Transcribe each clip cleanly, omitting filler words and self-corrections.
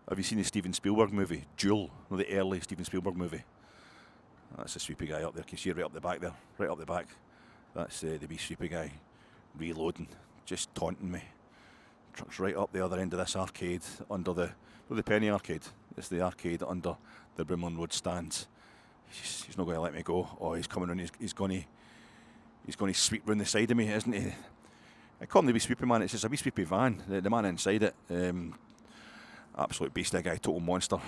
Have you seen the Steven Spielberg movie, Duel? No, the early Steven Spielberg movie. That's the sweepy guy up there. Can you see right up the back there? Right up the back. That's the wee sweepy guy reloading, just taunting me. Truck's right up the other end of this arcade, under the Penny Arcade. It's the arcade under the Brimlin Road stand. He's not going to let me go. Oh, he's coming in. He's going to sweep round the side of me, isn't he? I call him the wee sweepy man. It's just a wee sweepy van. The man inside it, absolute beast, that guy, total monster.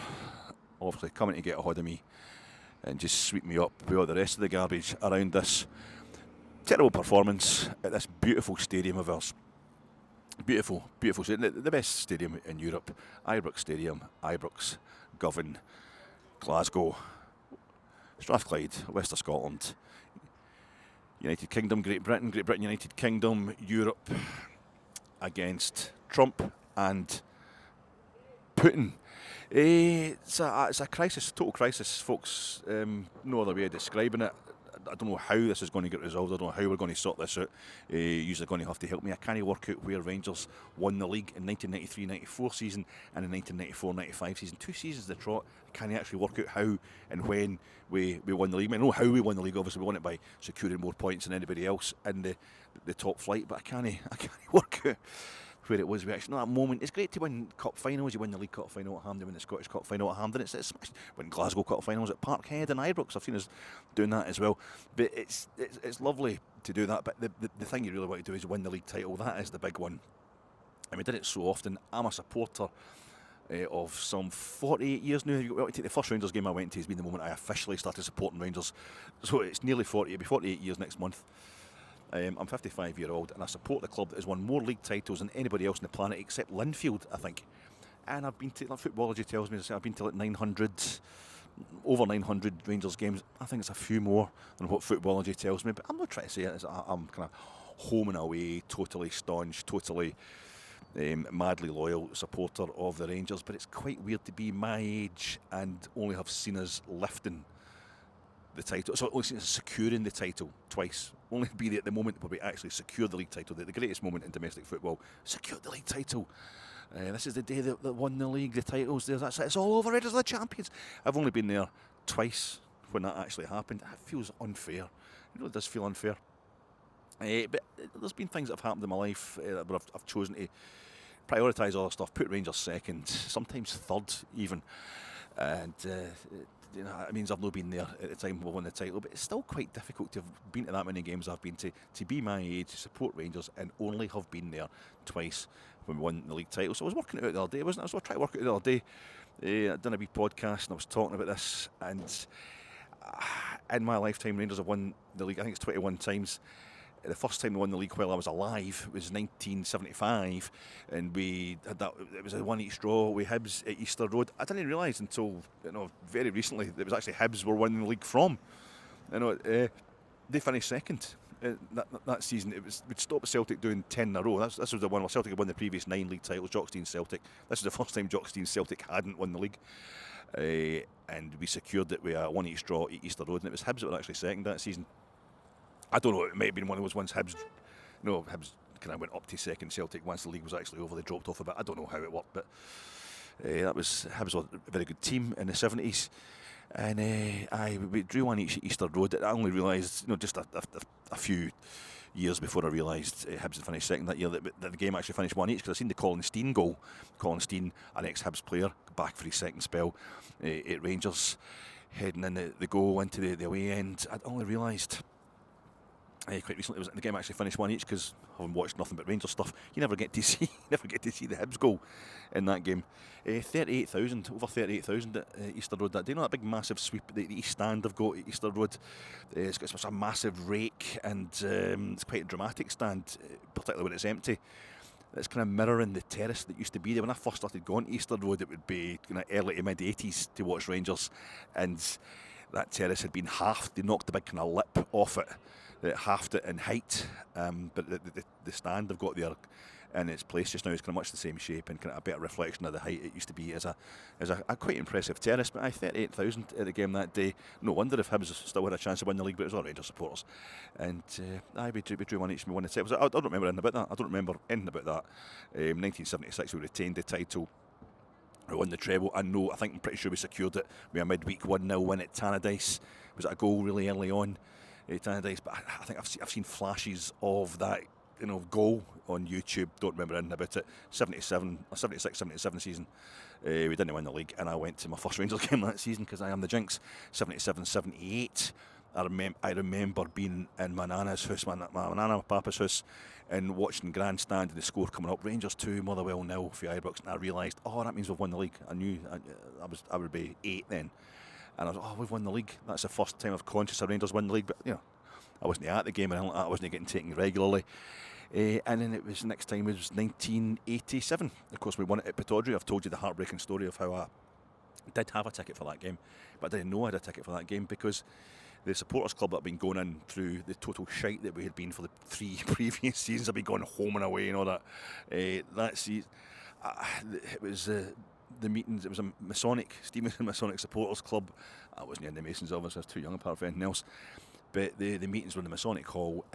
Obviously coming to get a hold of me and just sweep me up with all the rest of the garbage around this terrible performance at this beautiful stadium of ours. Beautiful, beautiful stadium. The best stadium in Europe. Ibrox Stadium, Ibrox, Govan, Glasgow, Strathclyde, West of Scotland, United Kingdom, Great Britain, United Kingdom, Europe, against Trump and Putin. It's a crisis, total crisis, folks. No other way of describing it. I don't know how this is going to get resolved. I don't know how we're going to sort this out. You're going to have to help me. I can't work out where Rangers won the league in 1993-94 season and in 1994-95 season. 2 seasons of the trot. I can't actually work out how and when we won the league. I know how we won the league. Obviously, we won it by securing more points than anybody else in the top flight. But I can't work out where it was. We actually know that moment. It's great to win cup finals. You win the League Cup final at Hampden, win the Scottish Cup final at Hampden. It's smashed. Win Glasgow Cup finals at Parkhead and Ibrox. I've seen us doing that as well. But it's lovely to do that. But the thing you really want to do is win the league title. That is the big one. And we did it so often. I'm a supporter of some 48 years now. The first Rangers game I went to has been the moment I officially started supporting Rangers. So it's nearly 40. It'll be 48 years next month. I'm 55-year-old and I support the club that has won more league titles than anybody else on the planet except Linfield, I think. And I've been to, like Footballogy tells me, I've been to like 900, over 900 Rangers games. I think it's a few more than what Footballogy tells me, but I'm not trying to say it. I'm kind of home and away, totally staunch, totally madly loyal supporter of the Rangers, but it's quite weird to be my age and only have seen us lifting the title, so only seen us securing the title twice. Only be there at the moment where we actually secured the league title, the greatest moment in domestic football. Secured the league title. This is the day that won the league, the titles. That's it. It's all over. Rangers are the champions. I've only been there twice when that actually happened. It feels unfair. It really does feel unfair. But there's been things that have happened in my life where I've chosen to prioritise other stuff, put Rangers second, sometimes third even. And it means I've not been there at the time we won the title, but it's still quite difficult to have been to that many games I've been to be my age, to support Rangers and only have been there twice when we won the league title. So I was working it out the other day, wasn't I? So I tried to work it out the other day. I'd done a wee podcast and I was talking about this, and in my lifetime Rangers have won the league, I think it's 21 times. The first time we won the league while I was alive was 1975, and we had that. It was a one each draw with Hibs at Easter Road. I didn't realise until very recently that it was actually Hibs were winning the league from. They finished second that season. We'd stopped Celtic doing 10 in a row. This was the one where Celtic had won the previous 9 league titles. Jock Stein Celtic. This is the first time Jock Stein Celtic hadn't won the league, and we secured it with a one each draw at Easter Road, and it was Hibs that were actually second that season. I don't know, it might have been one of those ones Hibs kind of went up to second. Celtic, once the league was actually over, they dropped off a bit. I don't know how it worked, but Hibs were a very good team in the 70s. And we drew one each at Easter Road. I only realised, just a few years before I realised Hibs had finished second that year, that the game actually finished one each, because I'd seen the Colin Stein goal. Colin Stein, an ex-Hibs player, back for his second spell at Rangers, heading in the goal into the away end. I'd only realised quite recently the game actually finished one each, because having watched nothing but Rangers stuff, you never get to see the Hibs goal in that game. 38,000, over 38,000 at Easter Road that day. That big massive sweep the East Stand have got at Easter Road. It's got such a massive rake, and it's quite a dramatic stand, particularly when it's empty. It's kind of mirroring the terrace that used to be there. When I first started going to Easter Road, it would be kind of early to mid-80s to watch Rangers, and that terrace had been halved. They knocked the big kind of lip off it. It halved it in height, but the stand they've got there in its place just now is kind of much the same shape and kind of a better reflection of the height it used to be as a quite impressive terrace. But 38,000 at the game that day. No wonder if Hibs still had a chance to win the league, but it was all Rangers supporters. And we drew one each and we won the title. I don't remember anything about that. 1976 we retained the title. We won the treble. I think I'm pretty sure we secured it with a midweek 1-0 win at Tannadice. Was it a goal really early on at Tannadice? But I think I've seen flashes of that goal on YouTube. Don't remember anything about it. 76, 77 season. We didn't win the league, and I went to my first Rangers game that season because I am the jinx. 77, 78. I remember being in my nana's house, my papa's house, and watching grandstand and the score coming up. Rangers 2, Motherwell 0 for Ibrox, and I realised, that means we've won the league. I knew I would be 8 then, and I was we've won the league. That's the first time I've conscious of Rangers win the league, but I wasn't at the game, and I wasn't getting taken regularly. And then next time was 1987. Of course, we won it at Pittodrie. I've told you the heartbreaking story of how I did have a ticket for that game, but I didn't know I had a ticket for that game because the supporters club that had been going in through the total shite that we had been for the 3 previous seasons. I'd been going home and away and all that. That season, it was the meetings. It was a Stevenson Masonic supporters club. I wasn't in the Masons, obviously. I was too young apart from anything else. But the meetings were in the Masonic Hall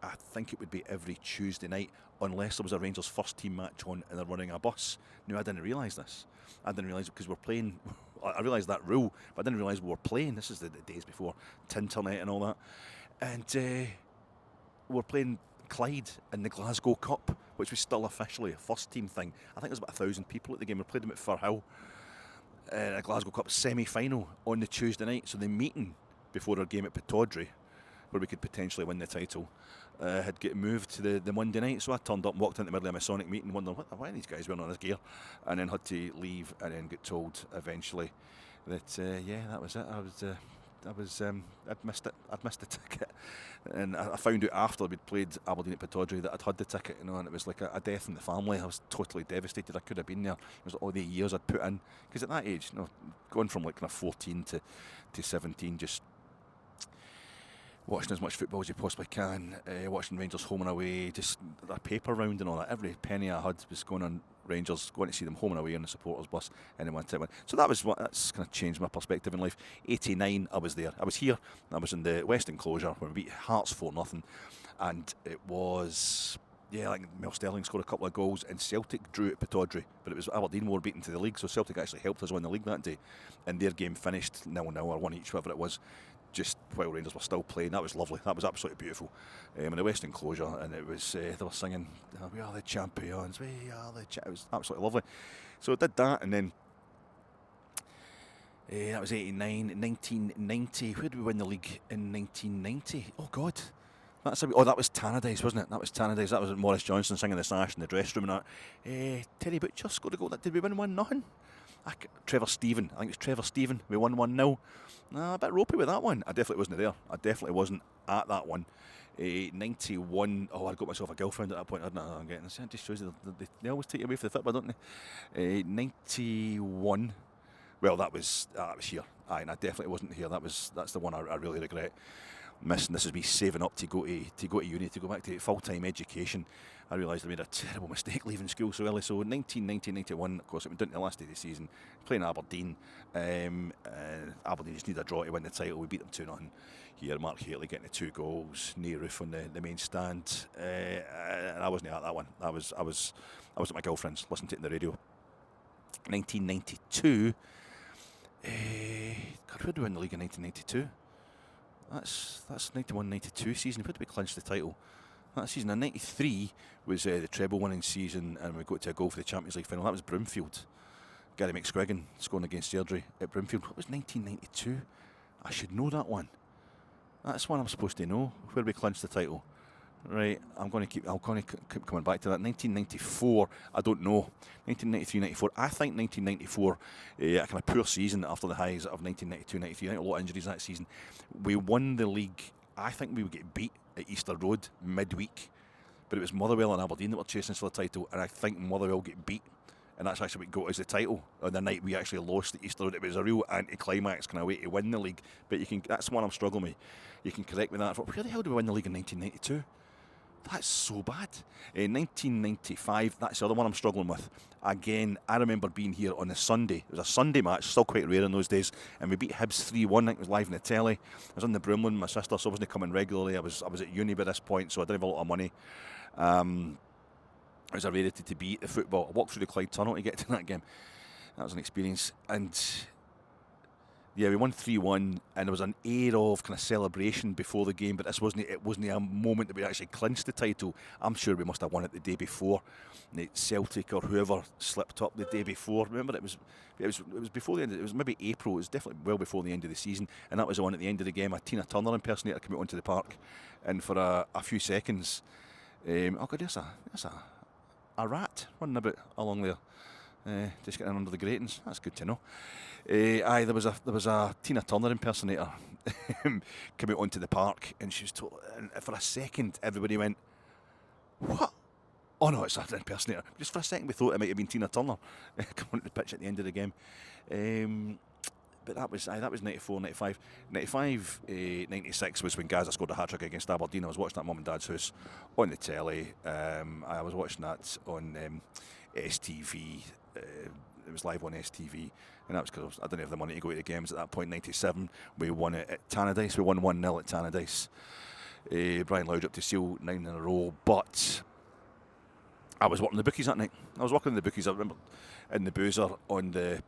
I think it would be every Tuesday night, unless there was a Rangers first team match on and they're running a bus. No, I didn't realise this. I didn't realise it because we're playing. I realised that rule, but I didn't realise we were playing. This is the days before Tinternet and all that. And we're playing Clyde in the Glasgow Cup, which was still officially a first team thing. I think there was about 1,000 people at the game. We played them at Firhill in a Glasgow Cup semi-final on the Tuesday night. So the meeting before our game at Pittodrie, where we could potentially win the title, had get moved to the Monday night. So I turned up and walked into the middle of a Masonic meeting wondering why are these guys wearing all this gear, and then had to leave and then get told eventually that that was it. I'd missed it. I'd missed the ticket, and I found out after we'd played Aberdeen at Pittodrie that I'd had the ticket, and it was like a death in the family. I was totally devastated. I could have been there. It was all the years I'd put in, because at that age, going from like kind of 14 to 17, just watching as much football as you possibly can, watching Rangers home and away, just a paper round and all that. Every penny I had was going on Rangers, going to see them home and away on the supporters bus, and then one time. So that's kind of changed my perspective in life. 89, I was there. I was here. I was in the West Enclosure when we beat Hearts 4-0, and it was like Mel Sterling scored a couple of goals, and Celtic drew at Pittodrie, but it was Aberdeen were beaten to the league, so Celtic actually helped us win the league that day, and their game finished 0-0 or 1 each, whatever it was, just while Rangers were still playing. That was lovely. That was absolutely beautiful. In the West Enclosure, and it was they were singing, "We are the champions, we are the It was absolutely lovely. So I did that, and then that was 89. 1990, where did we win the league in 1990? Oh God, that was Tannadice, wasn't it? That was Tannadice. That was Maurice Johnson singing the sash in the dressing room and that. Terry Butcher scored a goal. Did we win 1-0? Trevor Stephen. I think it's Trevor Stephen. We won 1-0. A bit ropey with that one. I definitely wasn't there. I definitely wasn't at that one. 91. I got myself a girlfriend at that point. I don't know I'm getting this. It just shows you they always take you away for the football, don't they? 91. Well, that was here. And I definitely wasn't here. That's the one I really regret missing. This is me saving up to go to uni, to go back to full-time education. I realised I made a terrible mistake leaving school so early. So 1990-91, of course, it went down to the last day of the season, playing Aberdeen. Aberdeen just needed a draw to win the title. We beat them 2-0 here. Mark Haley getting the 2 goals, near roof on the main stand. And I wasn't at that one. I was at my girlfriend's, listening to it on the radio. 1992. God, where did we win the league in 1992? That's 91-92 season. Where did we clinch the title? That season in 93 was the treble winning season, and we got to a goal for the Champions League final. That was Broomfield. Gary McScriggin scoring against Airdrie at Broomfield. What was 1992? I should know that one. That's one I'm supposed to know. Where we clinched the title. Right, I'm going to keep coming back to that. 1994, I don't know. 1993-94, I think 1994, a kind of poor season after the highs of 1992-93. I think a lot of injuries that season. We won the league. I think we would get beat at Easter Road midweek, but it was Motherwell and Aberdeen that were chasing us for the title, and I think Motherwell get beat, and that's actually what got us the title. On the night we actually lost at Easter Road, it was a real anticlimax kind of way to win the league. But that's one I'm struggling with. You can correct me that. Where the hell did we win the league in 1992? That's so bad. In 1995, that's the other one I'm struggling with. Again, I remember being here on a Sunday. It was a Sunday match, still quite rare in those days, and we beat Hibs 3-1. I think it was live on the telly. I was on the Broomland with my sister, so I wasn't coming regularly. I was at uni by this point, so I didn't have a lot of money. It was a rarity to be at the football. I walked through the Clyde Tunnel to get to that game. That was an experience. And yeah, we won 3-1, and there was an air of kind of celebration before the game, but it wasn't a moment that we actually clinched the title. I'm sure we must have won it the day before. Celtic or whoever slipped up the day before. Remember, it was before the end. It was maybe April. It was definitely well before the end of the season, and that was on at the end of the game. A Tina Turner impersonator came out onto the park, and for a few seconds, oh god, there's a rat running about along there. Just getting under the gratings. That's good to know. There was a Tina Turner impersonator came out onto the park, and she was told, and for a second everybody went, "What? Oh no, it's an impersonator." Just for a second we thought it might have been Tina Turner coming onto the pitch at the end of the game. But that was 94, 95. 95, 96 was when Gaza scored a hat-trick against Aberdeen. I was watching that Mum and Dad's house on the telly. I was watching that on STV. It was live on STV, and that was because I didn't have the money to go to the games at that point. 97, we won it at Tannadice. We won 1-0 at Tannadice. Brian Loud up to seal 9 in a row, but I was working the bookies that night. I was working the bookies. I remember in the Boozer on the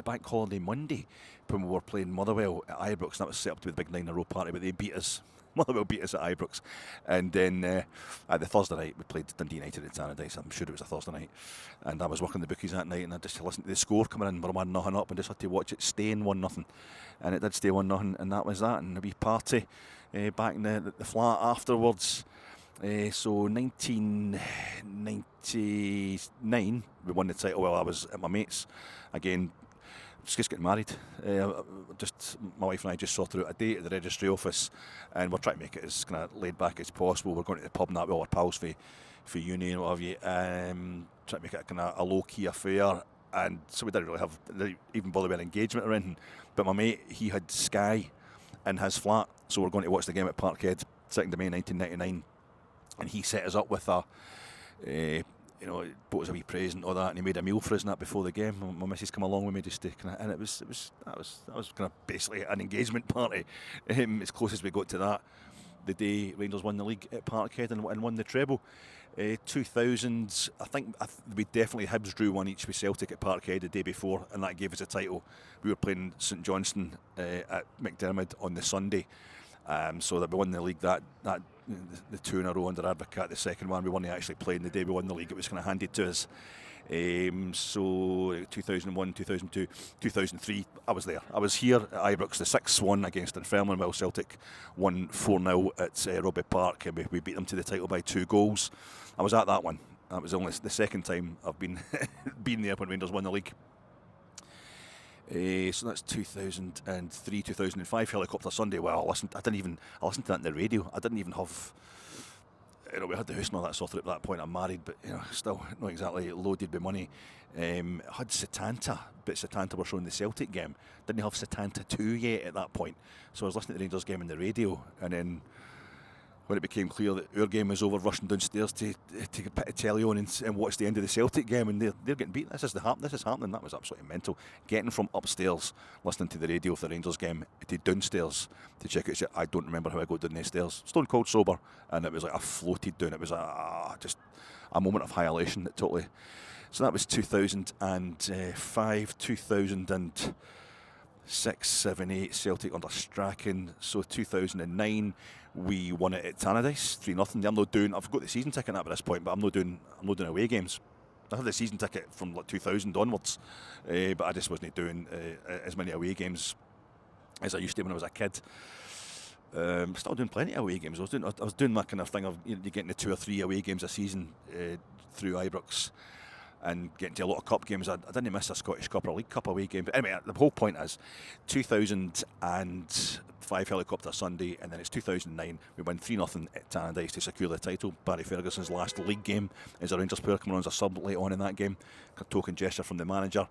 bank holiday Monday when we were playing Motherwell at Ibrox. And that was set up to be the big 9 in a row party, but they beat us. Motherwell beat us at Ibrox, and then at the Thursday night we played Dundee United at Tannadice. I'm sure it was a Thursday night, and I was working the bookies that night, and I just listened to the score coming in. We're 1-0 up, and just had to watch it staying 1-0, and it did stay 1-0, and that was that. And a wee party back in the flat afterwards. So 1999 we won the title. Well, I was at my mate's again. Just getting married. My wife and I just sorted out a date at the registry office, and we're trying to make it as kind of laid back as possible. We're going to the pub and that with all our pals for uni and what have you. Trying to make it a kind of a low key affair, and so we didn't even bother with an engagement or anything. But my mate, he had Sky in his flat, so we're going to watch the game at Parkhead, 2nd of May 1999, and he set us up with a. Bought us a wee present and all that, and he made a meal for us and that before the game. My missus come along with me just to kind of, and that was kind of basically an engagement party, as close as we got to that. The day Rangers won the league at Parkhead and won the treble. 2000, I think we definitely Hibs drew one each with Celtic at Parkhead the day before, and that gave us a title. We were playing St Johnstone at McDermott on the Sunday. So that we won the league that the 2 in a row under Advocat. The second one we weren't actually playing the day we won the league. It was kind of handed to us. So 2001, 2002, 2003, I was there. I was here at Ibrox, the 6-1 against Dunfermline, while Celtic won 4-0 at Robbie Park, and we beat them to the title by 2 goals. I was at that one. That was only the second time I've been there when Rangers won the league. So that's 2003, 2005 Helicopter Sunday. Well, I listened to that on the radio. I didn't even have, we had the house and all that sorted at that point. I'm married, but still not exactly loaded with money. Had Setanta, but Setanta were showing the Celtic game. Didn't have Setanta 2 yet at that point. So I was listening to the Rangers game on the radio, and then when it became clear that our game was over, rushing downstairs to put a telly on and watch the end of the Celtic game, and they're getting beat. This is happening. That was absolutely mental. Getting from upstairs, listening to the radio of the Rangers game, to downstairs to check out. I don't remember how I got down the stairs. Stone cold sober, and it was like I floated down. It was just a moment of high elation. That totally. So that was 2005, 2006, 7, 8 Celtic under Strachan. So 2009. We won it at Tannadice, 3-0. I've got the season ticket up at this point, but I'm not doing away games. I had the season ticket from like 2000 onwards, but I just wasn't doing as many away games as I used to when I was a kid. Still doing plenty of away games. I was doing that kind of thing of you getting the 2 or 3 away games a season through Ibrox, and getting to a lot of cup games. I didn't miss a Scottish Cup or a League Cup away game. But anyway, the whole point is 2005 Helicopter Sunday, and then it's 2009. We win 3-0 at Tannadice to secure the title. Barry Ferguson's last league game as a Rangers player, coming on as a sub late on in that game. A token gesture from the manager.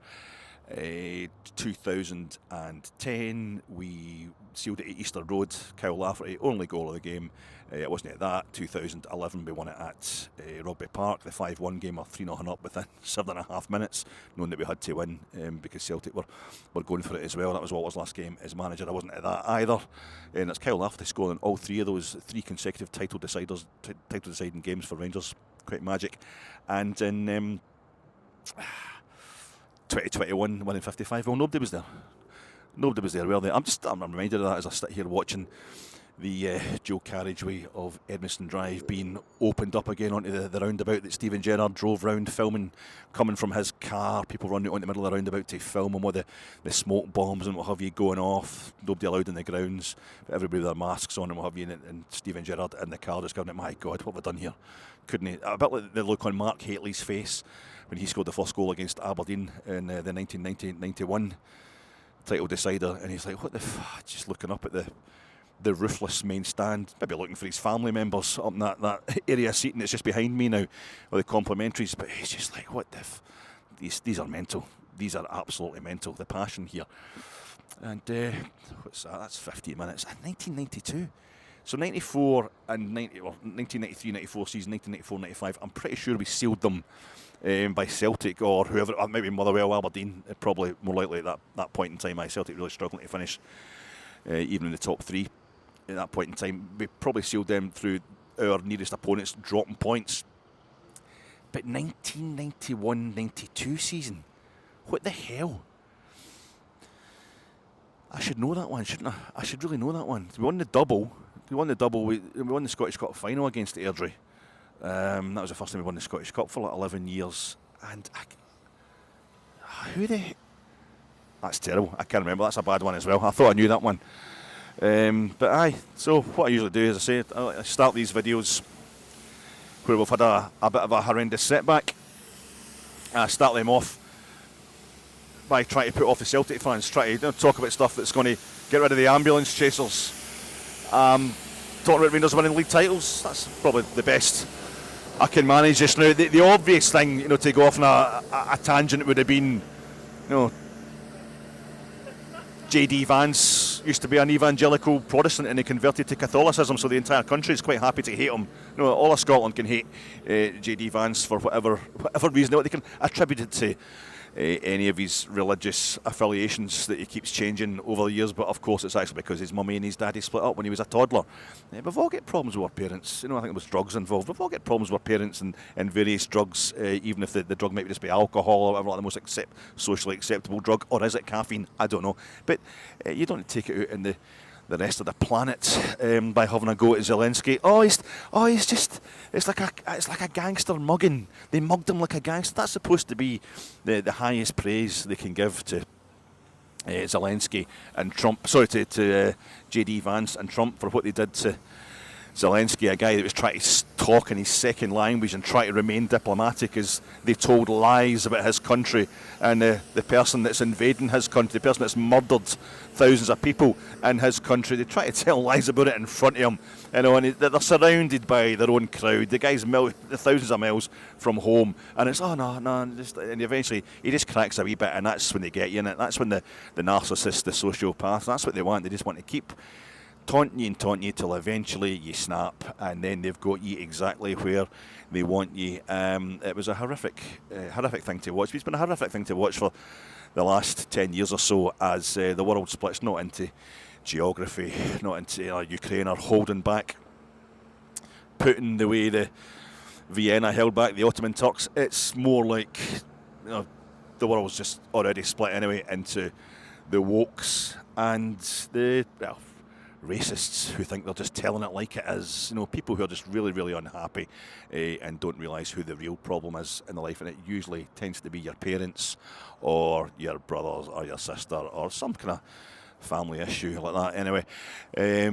2010 we sealed it at Easter Road. Kyle Lafferty, only goal of the game. It wasn't at that. 2011 we won it at Rugby Park, the 5-1 game, or 3-0 up within 7.5 minutes, knowing that we had to win because Celtic were going for it as well. That was Walter's last game as manager. I wasn't at that either, and it's Kyle Lafferty scoring all 3 of those 3 consecutive title deciding games for Rangers. Quite magic. And in 2021 winning 55. Well, nobody was there. Nobody was there, were they? I'm reminded of that as I sit here watching the dual carriageway of Edmiston Drive being opened up again onto the roundabout that Stephen Gerrard drove round filming, coming from his car, people running out in the middle of the roundabout to film him with the smoke bombs and what have you going off, nobody allowed in the grounds, but everybody with their masks on and what have you, and Stephen Gerrard in the car just going, my God, what have I done here? Couldn't he? A bit like the look on Mark Hateley's face when he scored the first goal against Aberdeen in the 1990-91 title decider, and he's like, what the just looking up at the roofless main stand, maybe looking for his family members up in that area seating that's just behind me now, or the complimentaries, but he's just like, what the these are mental. These are absolutely mental, the passion here. And what's that? That's 15 minutes. 1992. So 94 and 1993-94 season, 1994-95, I'm pretty sure we sealed them by Celtic or whoever, maybe Motherwell, Aberdeen, probably more likely at that point in time. Celtic really struggling to finish even in the top three. At that point in time, we probably sealed them through our nearest opponents dropping points. But 1991-92 season, what the hell? I should know that one, shouldn't I? I should really know that one. We won the double. We won the Scottish Cup final against Airdrie. That was the first time we won the Scottish Cup for like 11 years. And that's terrible. I can't remember. That's a bad one as well. I thought I knew that one. But aye, so what I usually do is I start these videos where we've had a bit of a horrendous setback. I start them off by trying to put off the Celtic fans, try to talk about stuff that's going to get rid of the ambulance chasers. Talking about Rangers winning league titles, that's probably the best I can manage just now. The obvious thing, to go off on a tangent would have been, J.D. Vance used to be an evangelical Protestant and he converted to Catholicism, so the entire country is quite happy to hate him. All of Scotland can hate J.D. Vance for whatever reason. They can attribute it to any of his religious affiliations that he keeps changing over the years, but of course it's actually because his mummy and his daddy split up when he was a toddler. We've all got problems with our parents. I think there was drugs involved. We've all got problems with our parents and various drugs, even if the drug might just be alcohol or whatever, like the most socially acceptable drug, or is it caffeine? I don't know. But you don't take it out in the rest of the planet by having a go at Zelensky. It's like a gangster mugging. They mugged him like a gangster. That's supposed to be the highest praise they can give to Zelensky and Trump. Sorry, to J.D. Vance and Trump for what they did to Zelensky, a guy that was trying to talk in his second language and try to remain diplomatic as they told lies about his country, and the person that's invading his country, the person that's murdered thousands of people in his country, they try to tell lies about it in front of him, and they're surrounded by their own crowd. The guy's thousands of miles from home, and it's and eventually he just cracks a wee bit, and that's when they get you in it. That's when the narcissist, the sociopath, that's what they want. They just want to keep taunting you till eventually you snap, and then they've got you exactly where they want you. It was a horrific thing to watch. It's been a horrific thing to watch for the last 10 years or so as the world splits not into geography, not into Ukraine or holding back Putin the way the Vienna held back the Ottoman Turks. It's more like the world's just already split anyway into the wokes and the racists who think they're just telling it like it is. People who are just really, really unhappy and don't realise who the real problem is in their life, and it usually tends to be your parents or your brothers or your sister or some kind of family issue like that. Anyway, it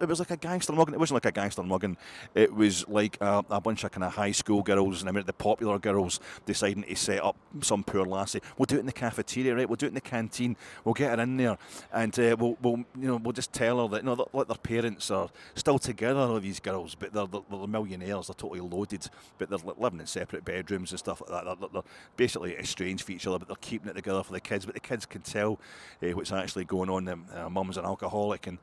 was like a gangster mugging. It wasn't like a gangster mugging. It was like a bunch of kind of high school girls, and the popular girls deciding to set up some poor lassie. We'll do it in the cafeteria, right? We'll do it in the canteen. We'll get her in there, and we'll just tell her that that their parents are still together. All these girls, but they're millionaires. They're totally loaded, but they're living in separate bedrooms and stuff like that. They're basically estranged from each other, but they're keeping it together for the kids. But the kids can tell what's actually going on. Mum's an alcoholic and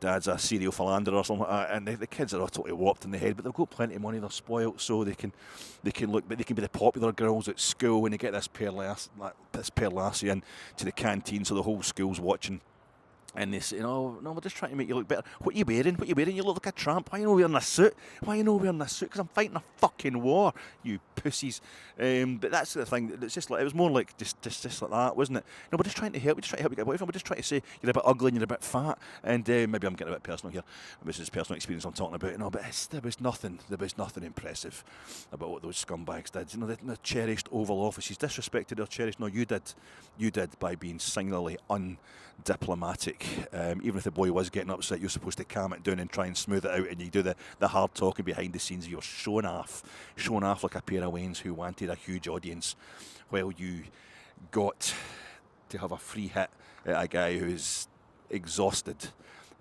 dad's a serial philanderer or something like that, and the kids are all totally warped in the head, but they've got plenty of money, they're spoilt, so they can look, but they can be the popular girls at school when they get this pair lassie in to the canteen, so the whole school's watching And they say, no, we're just trying to make you look better. What are you wearing? What are you wearing? You look like a tramp. Why are you not wearing a suit? Why are you not wearing a suit? Because I'm fighting a fucking war, you pussies. But that's the thing. It's just like, it was more like just like that, wasn't it? No, we're just trying to help. We're just trying to help you get a boyfriend. We're just trying to say you're a bit ugly and you're a bit fat. And maybe I'm getting a bit personal here. This is personal experience I'm talking about. No, but there was nothing impressive about what those scumbags did. You know, the cherished Oval Office. He's disrespected their cherished. No, you did by being singularly undiplomatic. Even if the boy was getting upset, you're supposed to calm it down and try and smooth it out, and you do the hard talking behind the scenes. You're showing off like a pair of Waynes who wanted a huge audience, while you got to have a free hit at a guy who's exhausted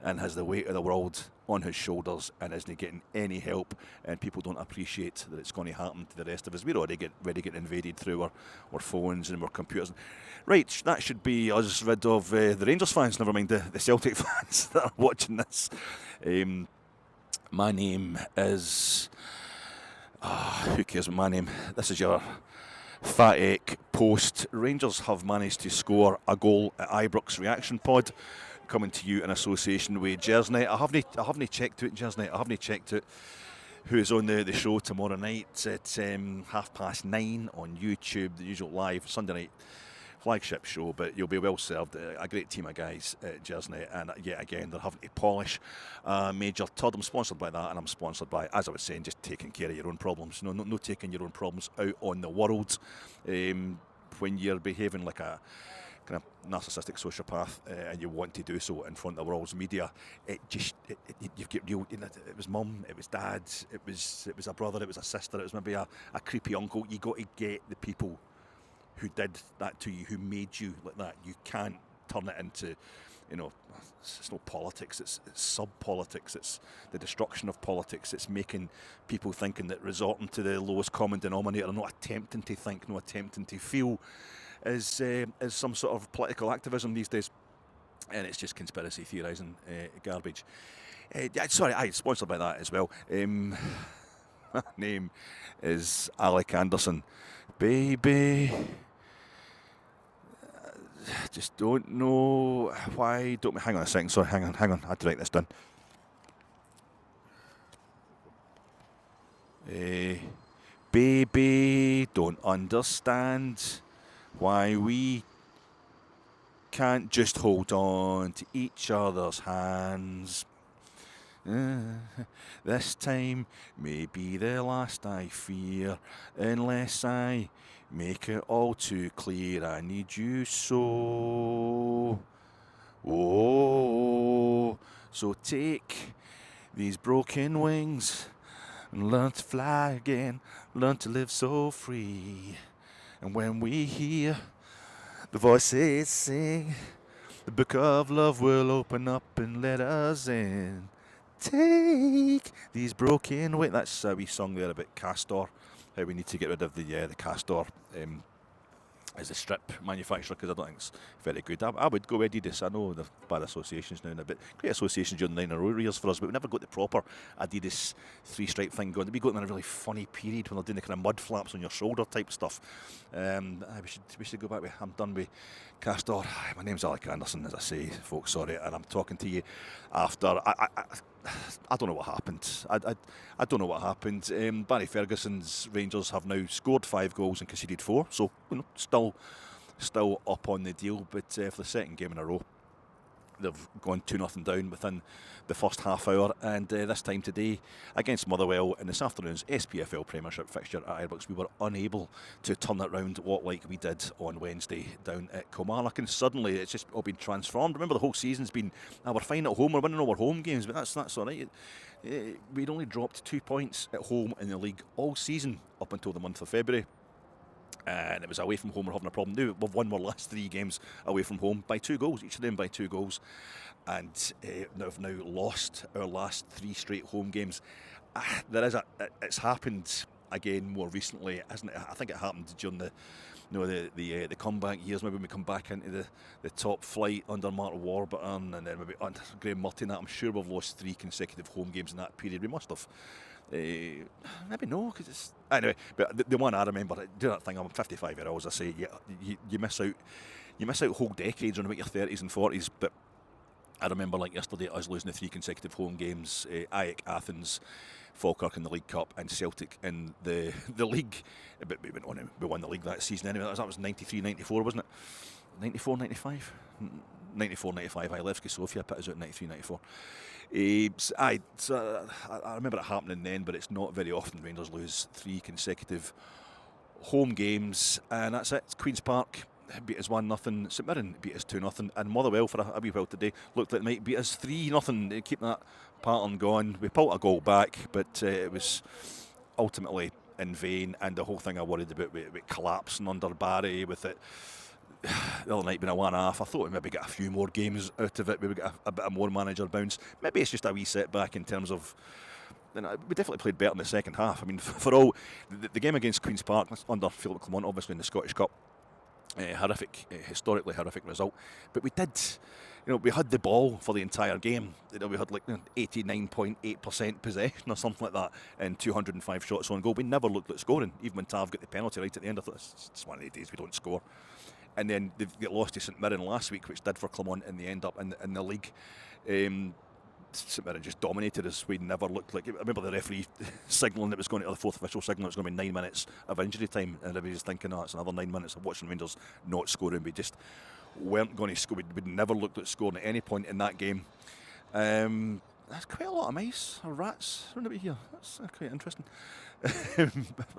and has the weight of the world on his shoulders and isn't getting any help, and people don't appreciate that it's going to happen to the rest of us. We're already getting invaded through our phones and our computers. Right, that should be us rid of the Rangers fans, never mind the Celtic fans that are watching this. My name is... who cares what my name? This is your Fat Ek post. Rangers have managed to score a goal at Ibrox Reaction Pod, coming to you in association with Jersey. I haven't checked out Jersey. I haven't checked out who's on the show tomorrow night at 9:30 on YouTube, the usual live Sunday night flagship show, but you'll be well served. A great team of guys at Jersey, and yet again they're having to polish major turd. I'm sponsored by that, and I'm sponsored by, as I was saying, just taking care of your own problems. No taking your own problems out on the world. When you're behaving like a kind of narcissistic sociopath and you want to do so in front of the world's media, you've got real. It was mum, it was dad, it was a brother, it was a sister, it was maybe a creepy uncle. You got to get the people who did that to you, who made you like that. You can't turn it into, it's not politics, it's sub-politics, it's the destruction of politics. It's making people thinking that resorting to the lowest common denominator, not attempting to think, not attempting to feel, is some sort of political activism these days. And it's just conspiracy theorising garbage. I'm sponsored by that as well. My name is Alec Anderson. Baby, just don't know why. Hang on a second. Sorry, hang on. I had to write this down. Baby, don't understand why we can't just hold on to each other's hands. This time may be the last, I fear, unless I make it all too clear. I need you so. Oh, so take these broken wings and learn to fly again, learn to live so free. And when we hear the voices sing, the book of love will open up and let us in. Take these broken wings. That's a wee song there about Castor, how we need to get rid of the Castor as a strip manufacturer, because I don't think it's very good. I would go with Adidas. I know they're bad associations now and a bit. Great associations during the 9 or 0 years for us, but we never got the proper Adidas three-stripe thing going. We got them in a really funny period when they're doing the kind of mud flaps on your shoulder type stuff. We should go back with. I'm done with Castor. My name's Alec Anderson, as I say, folks. Sorry, and I'm talking to you after. I don't know what happened. I don't know what happened. Barry Ferguson's Rangers have now scored 5 goals and conceded 4, so still up on the deal. But for the second game in a row, they've gone 2-0 down within the first half hour, and this time today against Motherwell in this afternoon's SPFL Premiership fixture at Ibrox, we were unable to turn it round like we did on Wednesday down at Kilmarnock, and suddenly it's just all been transformed. Remember, the whole season's been, we're fine at home, we're winning all our home games, but that's all right. We'd only dropped 2 points at home in the league all season up until the month of February. And it was away from home we're having a problem. Now we've won our last 3 games away from home by 2 goals, each of them by 2 goals. And we've now lost our last 3 straight home games. It's happened again more recently, hasn't it? I think it happened during the comeback years, maybe when we come back into the top flight under Martin Warburton and then maybe under Graham Murty. I'm sure we've lost 3 consecutive home games in that period. We must have. Maybe no, because it's anyway. But the one I remember, do that thing. I'm 55 years old. As I say, you miss out whole decades on about your 30s and 40s. But I remember like yesterday us losing the 3 consecutive home games, Ajax, Athens, Falkirk in the League Cup and Celtic in the league. But we won the league that season anyway. That was 93-94, wasn't it? 94-95? 94-95, Levski Sofia put us out in 93-94. I remember it happening then, but it's not very often Rangers lose 3 consecutive home games, and that's it. It's Queen's Park beat us 1-0, St Mirren beat us 2-0, and Motherwell for a wee while today looked like they might beat us 3-0. They keep that pattern going. We pulled a goal back, but it was ultimately in vain, and the whole thing I worried about with collapsing under Barry, with it the other night being a one-off. I thought we maybe get a few more games out of it, maybe get a bit of more manager bounce. Maybe it's just a wee setback in terms of, we definitely played better in the second half. I mean, for all, the game against Queen's Park under Philip Clement, obviously in the Scottish Cup, historically horrific result. But we did, we had the ball for the entire game. We had like 89.8% possession or something like that, and 205 shots on goal. We never looked at scoring, even when Tav got the penalty right at the end. I thought, it's one of the days we don't score. And then they get lost to St Mirren last week, which did for Clement, and they end up in the league. St Mirren just dominated us. We never looked like. I remember the referee signalling it was going to, the fourth official signal, it was going to be 9 minutes of injury time, and everybody was thinking, it's another 9 minutes of watching Rangers not scoring. We just weren't going to score. We'd never looked at scoring at any point in that game. That's quite a lot of mice or rats around about here. That's quite interesting. I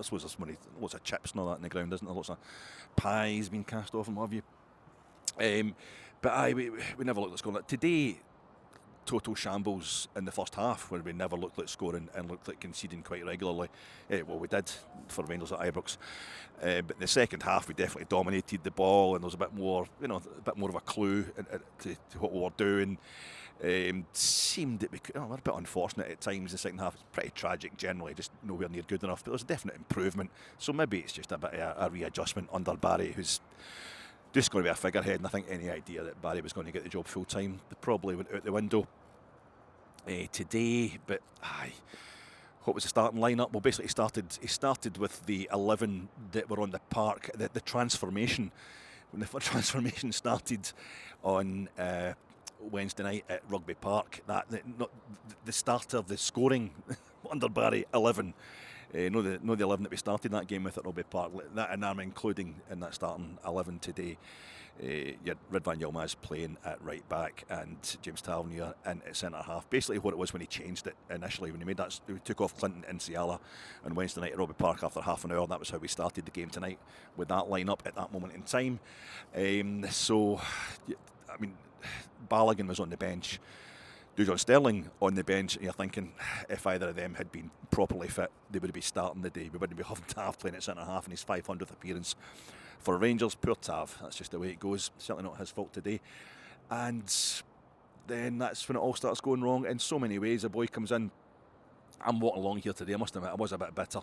suppose there's lots of chips and all that in the ground, isn't there? Lots of pies being cast off and what have you. But we never looked at scoring. Today, total shambles in the first half, where we never looked like scoring and looked like conceding quite regularly. Well, we did for Rangers at Ibrox. But in the second half, we definitely dominated the ball, and there was a bit more, a bit more of a clue to what we were doing. Seemed that we could, we're a bit unfortunate at times. The second half is pretty tragic generally, just nowhere near good enough. But there's a definite improvement. So maybe it's just a bit of a readjustment under Barry, who's just going to be a figurehead. And I think any idea that Barry was going to get the job full time probably went out the window today. But what was the starting lineup? Well, basically he started with the 11 that were on the park. The transformation, when the transformation started on Wednesday night at Rugby Park, not the starter of the scoring under Barry 11. No the 11 that we started that game with at Rugby Park. That, and I'm including in that starting 11 today. You had Ridvan Yilmaz playing at right back and James Tavernier in at centre half. Basically what it was when he changed it initially, when he made that, he took off Clinton and Ciala on Wednesday night at Rugby Park after half an hour. That was how we started the game tonight, with that lineup at that moment in time. Balogun was on the bench. Dujon Sterling on the bench, and you're thinking if either of them had been properly fit, they would be starting the day. We wouldn't be having Tav playing at centre half in his 500th appearance for Rangers. Poor Tav, that's just the way it goes. Certainly not his fault today. And then that's when it all starts going wrong in so many ways. A boy comes in. I'm walking along here today, I must admit I was a bit bitter.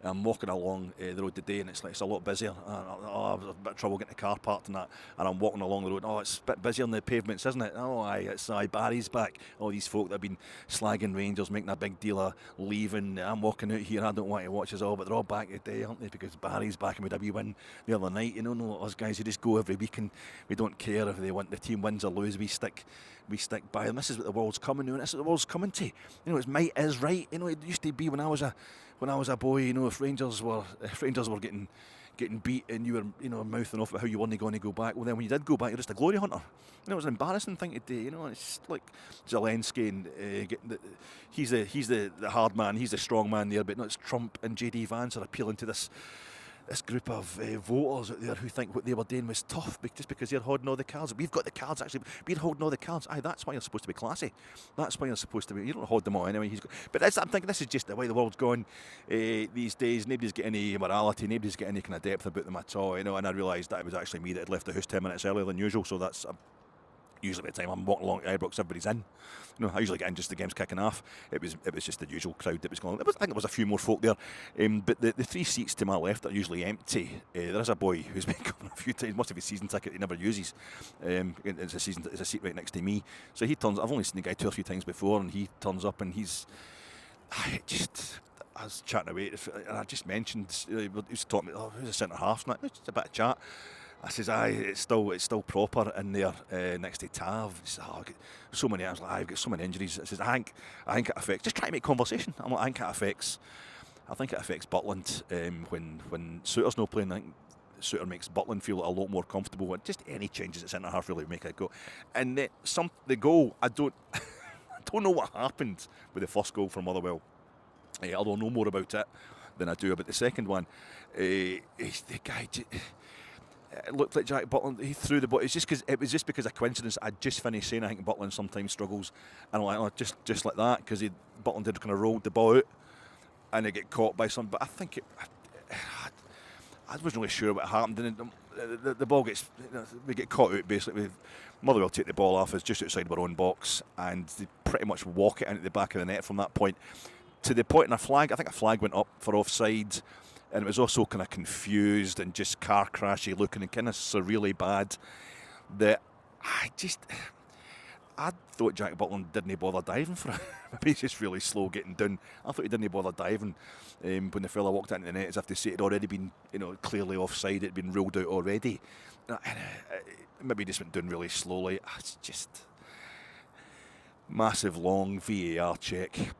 I'm walking along the road today, and it's a lot busier. I was a bit of trouble getting the car parked and that, and I'm walking along the road. It's a bit busier on the pavements, isn't it? It's Barry's back. All these folk that have been slagging Rangers, making a big deal of leaving. I'm walking out here, I don't want to watch us all, but they're all back today, aren't they? Because Barry's back, and we had a wee win the other night. No, us guys who just go every week, and we don't care if they want the team wins or lose. We stick by them. This is what the world's coming to, and this is what the world's coming to. It's might is right. It used to be when I was a boy. If Rangers were getting beat, and you were mouthing off about how you weren't going to go back. Well, then when you did go back, you're just a glory hunter. It was an embarrassing thing to do. It's like Zelensky, and he's the hard man, he's the strong man there. But it's Trump and JD Vance are appealing to this group of voters out there who think what they were doing was tough just because they're holding all the cards. We've got the cards, actually. We're holding all the cards. That's why you're supposed to be classy. That's why you're supposed to be. You don't hold them all anyway. But I'm thinking this is just the way the world's going these days. Nobody's got any morality. Nobody's got any kind of depth about them at all. And I realised that it was actually me that had left the house 10 minutes earlier than usual. So that's usually by the time I'm walking along to Ibrox, everybody's in. I usually get in just the game's kicking off. It was just the usual crowd that was going. I think there was a few more folk there, but the 3 seats to my left are usually empty. There is a boy who's been coming a few times. Must have a season ticket he never uses. It's a seat right next to me. So he turns. I've only seen the guy 2 or 3 times before, and he turns up, and I was chatting away, and I just mentioned he was talking about who's a centre half, and just a bit of chat. I says, aye, it's still proper in there next to Tav. He says, I get so many. I was like, I've got so many injuries. I says, I think it affects. Just try to make conversation. I'm like, I think it affects Butland when Suter's not playing. I think Suter makes Butland feel a lot more comfortable. And just any changes at centre half really make it go. And the goal, I don't know what happened with the first goal from Motherwell. I'll know more about it than I do about the second one. The guy. It looked like Jack Butland. He threw the ball. It was just because of coincidence. I just finished saying I think Butland sometimes struggles, and I'm like, just like that, because Butland did kind of rolled the ball out, and it get caught by some. But I think I wasn't really sure what happened. And the ball gets, we get caught out basically. Motherwell take the ball off. It's just outside our own box, and they pretty much walk it into the back of the net from that point. To the point in a flag, I think a flag went up for offside. And it was also kind of confused and just car crashy looking and kind of surreally bad that I thought Jack Butland didn't bother diving for it. Maybe he's just really slow getting down. I thought he didn't bother diving when the fella walked into the net, as if to say it had already been, clearly offside. It had been ruled out already. Maybe he just went down really slowly. It's just massive long VAR check.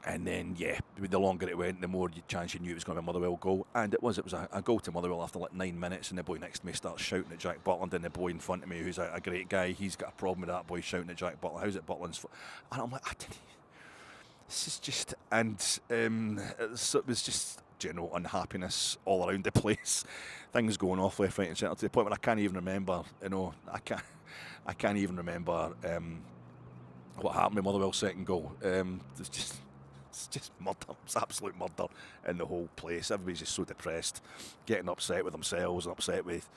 And then, the longer it went, the more chance you knew it was going to be a Motherwell goal. And it was a goal to Motherwell after like 9 minutes, and the boy next to me starts shouting at Jack Butland, and the boy in front of me, who's a great guy, he's got a problem with that boy shouting at Jack Butland. How's it Butland's foot? And I'm like, this is just... And it was just general unhappiness all around the place. Things going off left, right and centre, to the point where I can't even remember, I can't even remember what happened with Motherwell's second goal. It's just murder. It's absolute murder in the whole place. Everybody's just so depressed, getting upset with themselves and upset with...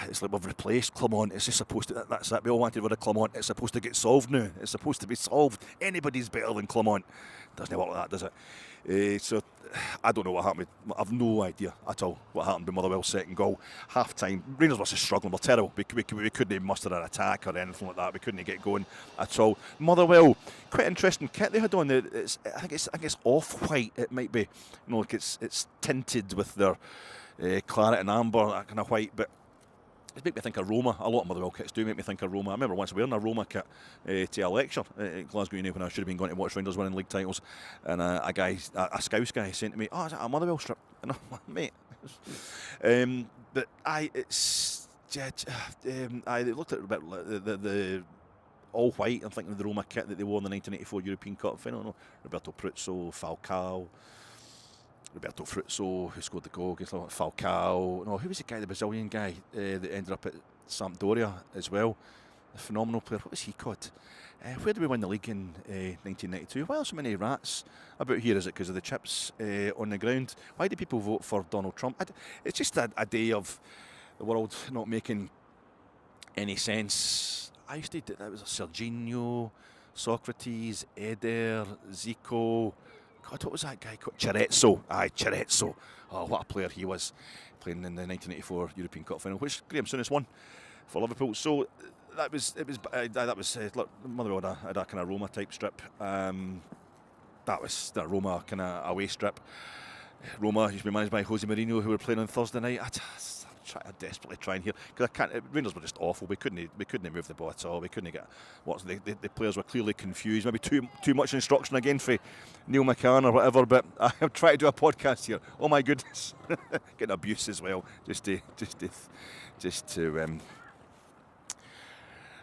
It's like we've replaced Clement. It's just supposed to... That's it. We all wanted rid of Clement. It's supposed to get solved now. It's supposed to be solved. Anybody's better than Clement. Doesn't work like that, does it? So, I don't know what happened. I've no idea at all what happened with Motherwell's second goal. Half time, Rangers were just struggling. We're terrible. We couldn't muster an attack or anything like that. We couldn't get going at all. Motherwell, quite interesting kit they had on. I think it's off white. It might be, like it's tinted with their claret and amber, that kind of white, but. It makes me think of Roma. A lot of Motherwell kits do make me think of Roma. I remember once wearing a Roma kit to a lecture at Glasgow Uni when I should have been going to watch Rangers winning league titles, and a Scouse guy saying to me, "Oh, is that a Motherwell strip?" And I'm like, "Mate." But I looked at the all white. I'm thinking of the Roma kit that they wore in the 1984 European Cup final. Roberto Pruzzo, Falcao. Roberto Fruzzo, who scored the goal against Falcao. No, who was the guy, the Brazilian guy that ended up at Sampdoria as well? A phenomenal player. What was he called? Where did we win the league in 1992? Why are so many rats about here? Is it because of the chips on the ground? Why do people vote for Donald Trump? It's just a day of the world not making any sense. I used to do that. Was Serginho, Socrates, Eder, Zico. God, what was that guy called? Cerezo. Cerezo. Oh, what a player he was, playing in the 1984 European Cup final, which Graham Souness won for Liverpool. So that was look, Motherwell had a kind of Roma type strip. That was the Roma kind of away strip. Roma used to be managed by Jose Mourinho, who were playing on Thursday night. I desperately try and hear, because Rangers were just awful. We couldn't move the ball at all. We couldn't get the players were clearly confused. Maybe too much instruction again for Neil McCann or whatever. But I'm trying to do a podcast here. Oh my goodness, getting abuse as well. Just to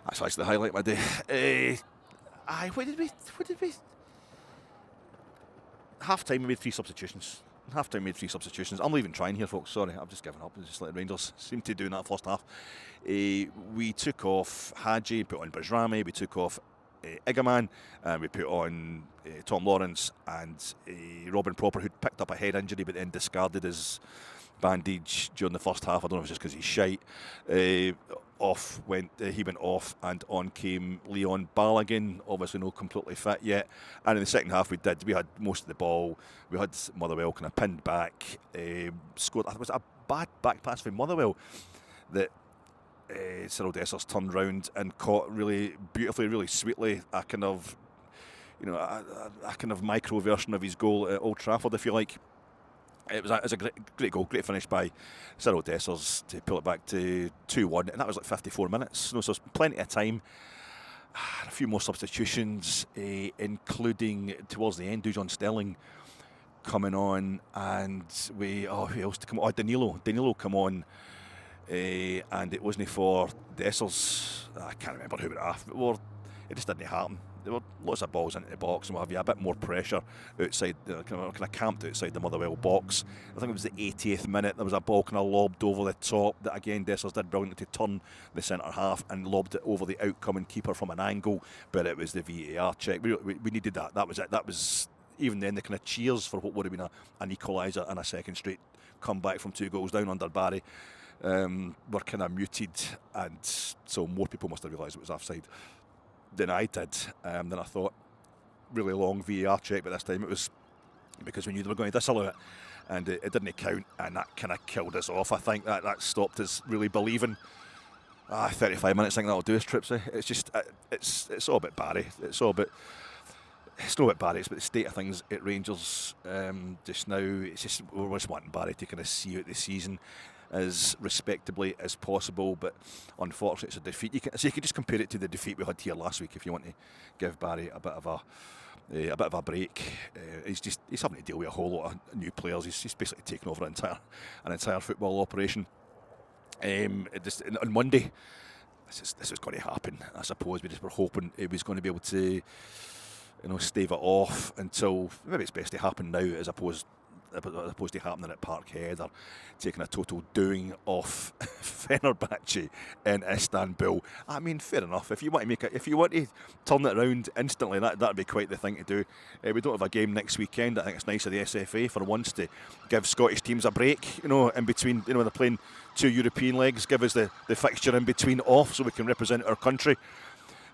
that's actually the highlight of my day. What did we? Half time we made 3 substitutions. Half-time made 3 substitutions. I'm leaving trying here, folks. Sorry, I've just given up. It's just like Rangers seem to do in that first half. We took off Hadji, put on Bajrami. We took off Igaman, and we put on Tom Lawrence and Robin Proper, who'd picked up a head injury but then discarded his bandage during the first half. I don't know if it's just because he's shite. He went off, and on came Leon Balogun, obviously not completely fit yet. And in the second half we had most of the ball. We had Motherwell kind of pinned back, scored. It was a bad back pass from Motherwell that Cyril Dessers turned round and caught really beautifully, really sweetly, a kind of micro version of his goal at Old Trafford, if you like. It was a great goal, great finish by Cyril Dessers to pull it back to 2-1, and that was like 54 minutes. So there's plenty of time. A few more substitutions, including towards the end, Dujon Sterling coming on, and who else to come on? Danilo come on, and it wasn't for Dessers. I can't remember who it was. It just didn't happen. There were lots of balls into the box and what have you, a bit more pressure outside, kind of camped outside the Motherwell box. I think it was the 80th minute, there was a ball kind of lobbed over the top that again Dessers did brilliantly to turn the centre half and lobbed it over the outcoming keeper from an angle, but it was the VAR check. We needed that. That was it. That was, even then, the kind of cheers for what would have been an equaliser and a second straight comeback from 2 goals down under Barry were kind of muted, and so more people must have realised it was offside than I did, than I thought. Really long VAR check, but this time it was because we knew they were going to disallow it, and it didn't count, and that kind of killed us off. I think that stopped us really believing. 35 minutes, I think that'll do us, Tripsy. It's just, it's all about Barry. It's not about Barry, it's about the state of things at Rangers just now. It's just, we're just wanting Barry to kind of see out the season as respectably as possible, but unfortunately it's a defeat. You can just compare it to the defeat we had here last week if you want to give Barry a bit of a break. He's having to deal with a whole lot of new players. He's basically taken over an entire football operation. On Monday, this was going to happen. I suppose we just were hoping he was going to be able to, stave it off until maybe it's best to happen now as opposed to happening at Parkhead or taking a total doing off Fenerbahce in Istanbul. I mean, fair enough. If you want to turn it around instantly, that'd be quite the thing to do. We don't have a game next weekend. I think it's nice of the SFA for once to give Scottish teams a break. In between, they're playing 2 European legs. Give us the fixture in between off so we can represent our country.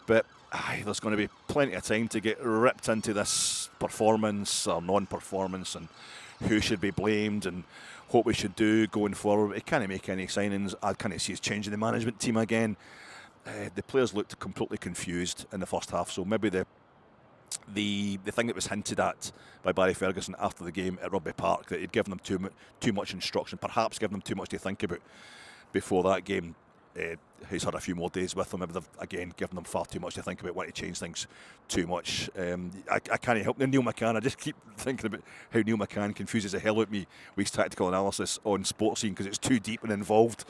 But there's going to be plenty of time to get ripped into this performance or non-performance and who should be blamed and what we should do going forward. He can't make any signings. I can't see us changing the management team again. The players looked completely confused in the first half, so maybe the thing that was hinted at by Barry Ferguson after the game at Rugby Park, that he'd given them too much instruction, perhaps given them too much to think about before that game. He's had a few more days with them. Maybe they've again given them far too much to think about, wanting to change things too much. I can't help Neil McCann. I just keep thinking about how Neil McCann confuses the hell out of me with his tactical analysis on sports scene because it's too deep and involved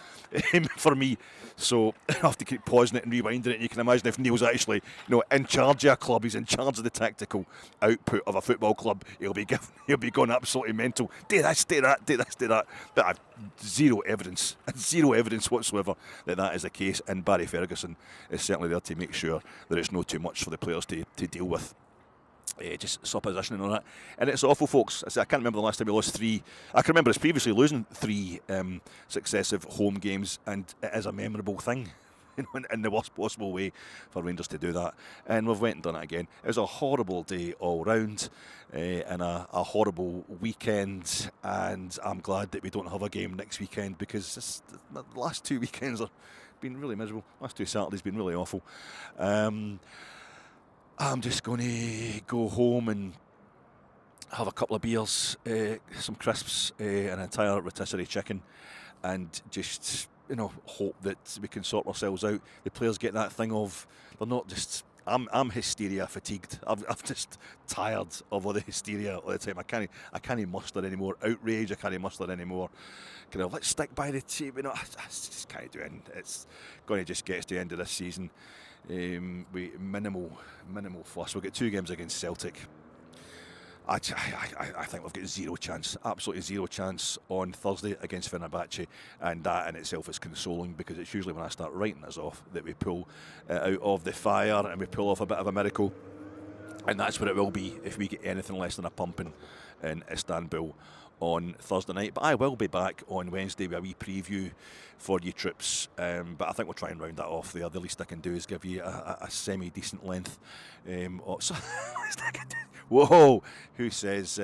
for me. So I have to keep pausing it and rewinding it. And you can imagine if Neil's actually in charge of a club, he's in charge of the tactical output of a football club, he'll be going absolutely mental. Do this, do that, do this, do that. But I've zero evidence whatsoever that is the case, and Barry Ferguson is certainly there to make sure that it's not too much for the players to deal with. Just supposition and all that, and it's awful, folks. I can't remember the last time we lost 3. I can remember us previously losing 3 successive home games, and it is a memorable thing, in the worst possible way for Rangers to do that. And we've went and done it again. It was a horrible day all round, and a horrible weekend. And I'm glad that we don't have a game next weekend because the last 2 weekends have been really miserable. Last 2 Saturdays been really awful. I'm just going to go home and have a couple of beers, some crisps, an entire rotisserie chicken, and just hope that we can sort ourselves out. The players get that thing of they're not just. I'm hysteria fatigued. I'm just tired of all the hysteria all the time. I can't muster any more outrage. I can't muster any more kind of let's stick by the team. I just can't do it. It's going to just get us to the end of this season. We minimal fuss. We'll get 2 games against Celtic. I think we've got zero chance, absolutely zero chance on Thursday against Fenerbahce, and that in itself is consoling because it's usually when I start writing us off that we pull out of the fire and we pull off a bit of a miracle, and that's what it will be if we get anything less than a pumping in Istanbul on Thursday night. But I will be back on Wednesday with a wee preview for you trips, but I think we'll try and round that off there. The least I can do is give you a semi-decent length. Whoa! Who says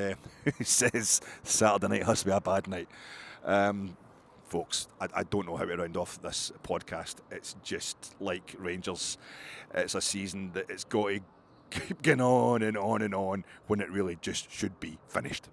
Saturday night has to be a bad night? Folks, I don't know how to round off this podcast. It's just like Rangers. It's a season that it's got to keep going on and on and on when it really just should be finished.